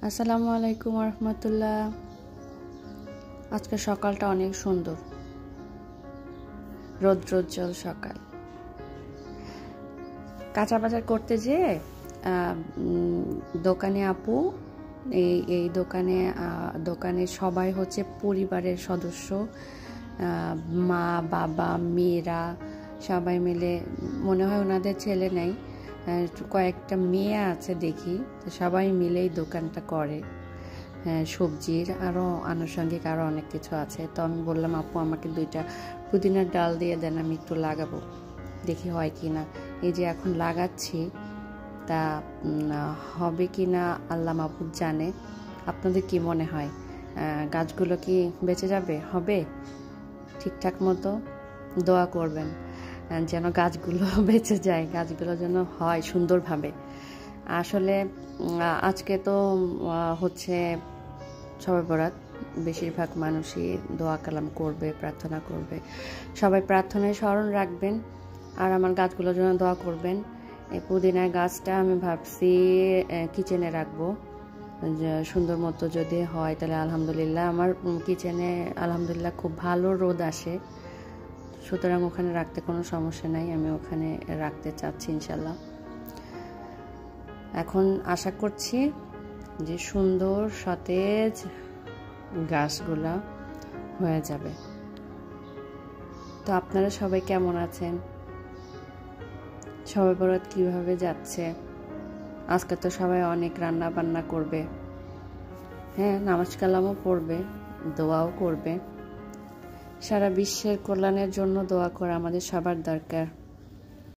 আসসালামু আলাইকুম রহমতুল্লাহ। আজকে সকালটা অনেক সুন্দর, রৌদ্রোজ্জ্বল সকাল। কাঁচা বাজার করতে যেয়ে দোকানে আপু এই দোকানে সবাই হচ্ছে পরিবারের সদস্য, মা বাবা মেয়েরা সবাই মিলে, মনে হয় ওনাদের ছেলে নেই, কয়েকটা মেয়ে আছে দেখি, তো সবাই মিলেই দোকানটা করে। সবজির আরও আনুষঙ্গিক আরও অনেক কিছু আছে। তো আমি বললাম, আপু আমাকে 2টা পুদিনার ডাল দিয়ে দেন, আমি একটু লাগাবো, দেখি হয় কি না। এই যে এখন লাগাচ্ছি, তা হবে কি না আল্লাহ মাহবুব জানে। আপনাদের কি মনে হয়, গাছগুলো কি বেঁচে যাবে? হবে ঠিকঠাক মতো? দোয়া করবেন যেন গাছগুলো বেঁচে যায়, গাছগুলো যেন হয় সুন্দরভাবে। আসলে আজকে তো হচ্ছে শবে বরাত, বেশিরভাগ মানুষই দোয়া কালাম করবে, প্রার্থনা করবে। সবাই প্রার্থনায় স্মরণ রাখবেন আর আমার গাছগুলোর জন্য দোয়া করবেন। এই পুদিনার গাছটা আমি ভাবছি কিচেনে রাখবো, সুন্দর মতো যদি হয় তাহলে আলহামদুলিল্লাহ। আমার কিচেনে আলহামদুলিল্লাহ খুব ভালো রোদ আসে, সুতরাং ওখানে রাখতে কোনো সমস্যা নাই। আমি ওখানে রাখতে চাচ্ছি ইনশাল্লাহ। এখন আশা করছি যে সুন্দর সতেজ গাছগুলা হয়ে যাবে। তো আপনারা সবাই কেমন আছেন? শবে বরাত কিভাবে যাচ্ছে? আজকে তো সবাই অনেক রান্না বান্না করবে, হ্যাঁ, নামাজ কালামও পড়বে, দোয়াও করবে। সারা বিশ্বের কল্যাণের জন্য দোয়া করা আমাদের সবার দরকার।